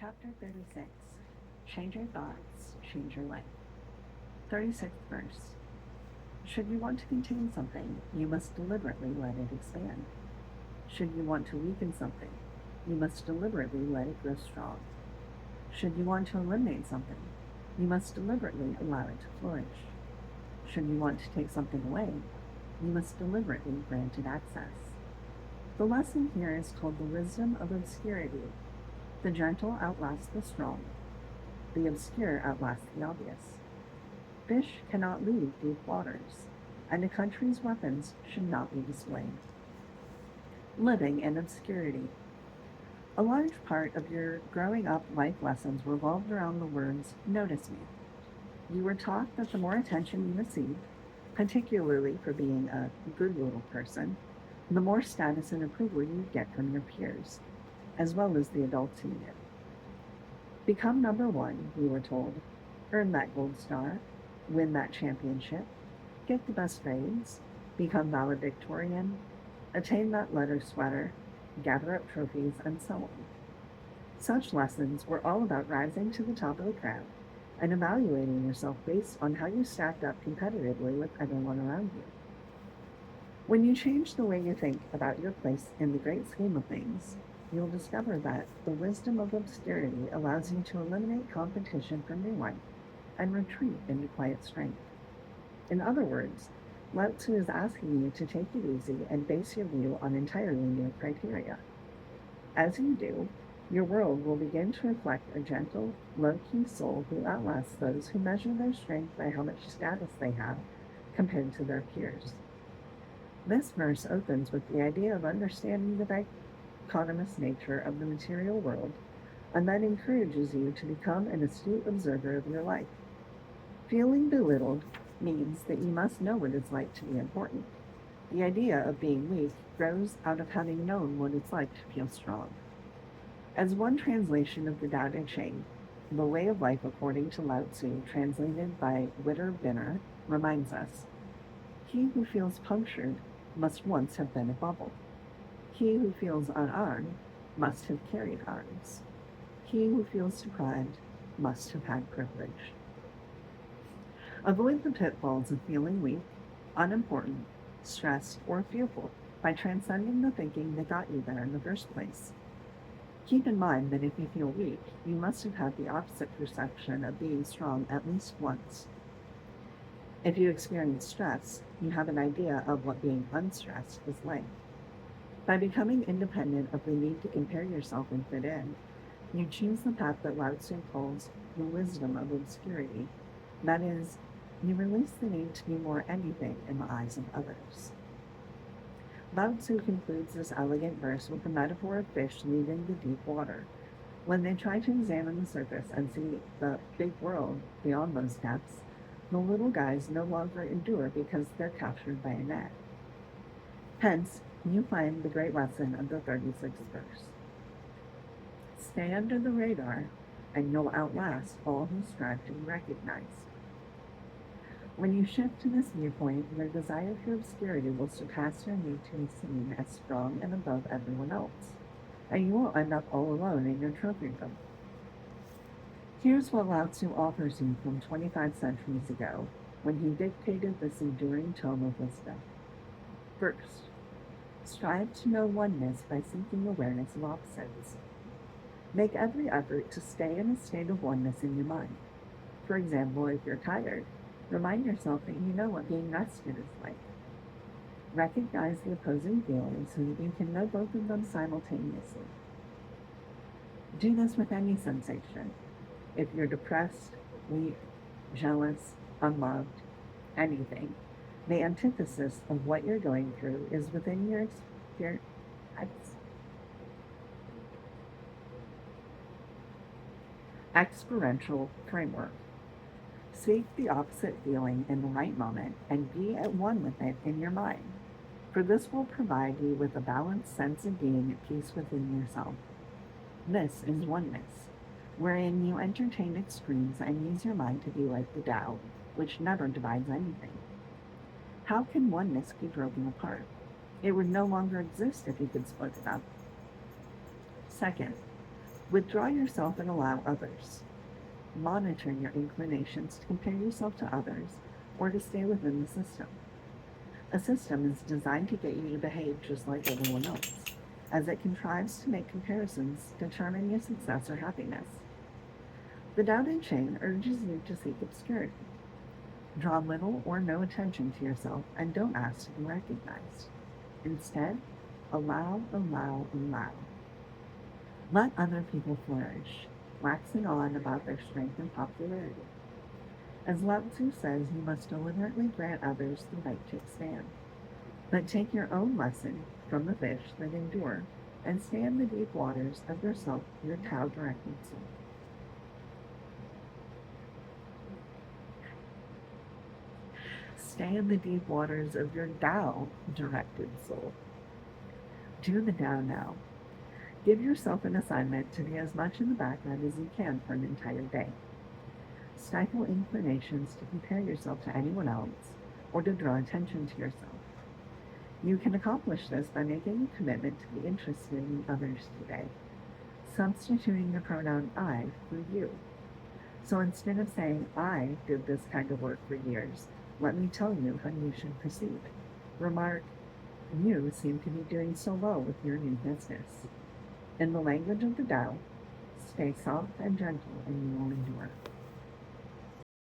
Chapter 36. Change your thoughts, change your life. 36th verse. Should you want to contain something, you must deliberately let it expand. Should you want to weaken something, you must deliberately let it grow strong. Should you want to eliminate something, you must deliberately allow it to flourish. Should you want to take something away, you must deliberately grant it access. The lesson here is called the wisdom of obscurity. The gentle outlast the strong. The obscure outlast the obvious. Fish cannot leave deep waters, and a country's weapons should not be displayed. Living in obscurity. A large part of your growing up life lessons revolved around the words, "notice me." You were taught that the more attention you receive, particularly for being a good little person, the more status and approval you get from your peers, as well as the adults you knew. Become number one, you were told. Earn that gold star, win that championship, get the best grades, become valedictorian, attain that letter sweater, gather up trophies, and so on. Such lessons were all about rising to the top of the crowd and evaluating yourself based on how you stacked up competitively with everyone around you. When you change the way you think about your place in the great scheme of things, you'll discover that the wisdom of obscurity allows you to eliminate competition from your life and retreat into quiet strength. In other words, Lao Tzu is asking you to take it easy and base your view on entirely new criteria. As you do, your world will begin to reflect a gentle, low-key soul who outlasts those who measure their strength by how much status they have compared to their peers. This verse opens with the idea of understanding the dichotomous nature of the material world, and then encourages you to become an astute observer of your life. Feeling belittled means that you must know what it's like to be important. The idea of being weak grows out of having known what it's like to feel strong. As one translation of the Tao Te Ching, the way of life according to Lao Tzu, translated by Witter Binner, reminds us, he who feels punctured must once have been a bubble. He who feels unarmed must have carried arms. He who feels deprived must have had privilege. Avoid the pitfalls of feeling weak, unimportant, stressed, or fearful by transcending the thinking that got you there in the first place. Keep in mind that if you feel weak, you must have had the opposite perception of being strong at least once. If you experience stress, you have an idea of what being unstressed is like. By becoming independent of the need to compare yourself and fit in, you choose the path that Lao Tzu calls the wisdom of obscurity. That is, you release the need to be more anything in the eyes of others. Lao Tzu concludes this elegant verse with the metaphor of fish leaving the deep water. When they try to examine the surface and see the big world beyond those depths, the little guys no longer endure because they're captured by a net. Hence, you find the great lesson of the 36th verse. Stay under the radar, and you'll outlast all who strive to be recognized. When you shift to this viewpoint, your desire for obscurity will surpass your need to be seen as strong and above everyone else, and you will end up all alone in your trophy room. Here's what Lao Tzu offers you from 25 centuries ago, when he dictated this enduring tome of wisdom. First, strive to know oneness by seeking awareness of opposites. Make every effort to stay in a state of oneness in your mind. For example, if you're tired, remind yourself that you know what being rested is like. Recognize the opposing feelings so that you can know both of them simultaneously. Do this with any sensation. If you're depressed, weak, jealous, unloved, anything, the antithesis of what you're going through is within your experiential framework. Seek the opposite feeling in the right moment and be at one with it in your mind, for this will provide you with a balanced sense of being at peace within yourself. This is oneness, wherein you entertain extremes and use your mind to be like the Tao, which never divides anything. How can oneness be broken apart? It would no longer exist if you could split it up. Second, Withdraw yourself and allow others. Monitor your inclinations to compare yourself to others or to stay within the system. A system is designed to get you to behave just like everyone else, as it contrives to make comparisons determine your success or happiness. The Tao Te Ching urges you to seek obscurity. Draw little or no attention to yourself and don't ask to be recognized. Instead, allow, allow, allow. Let other people flourish, waxing on about their strength and popularity. As Lao Tzu says, you must deliberately grant others the right to expand. But take your own lesson from the fish that endure and stay in the deep waters of yourself, your Tao directed soul. Stay in the deep waters of your Tao directed soul. Do the Tao now. Give yourself an assignment to be as much in the background as you can for an entire day. Stifle inclinations to compare yourself to anyone else or to draw attention to yourself. You can accomplish this by making a commitment to be interested in others today, substituting the pronoun I for you. So instead of saying, I did this kind of work for years, let me tell you how you should proceed. Remark, you seem to be doing so well with your new business. In the language of the Tao, stay soft and gentle and you will endure.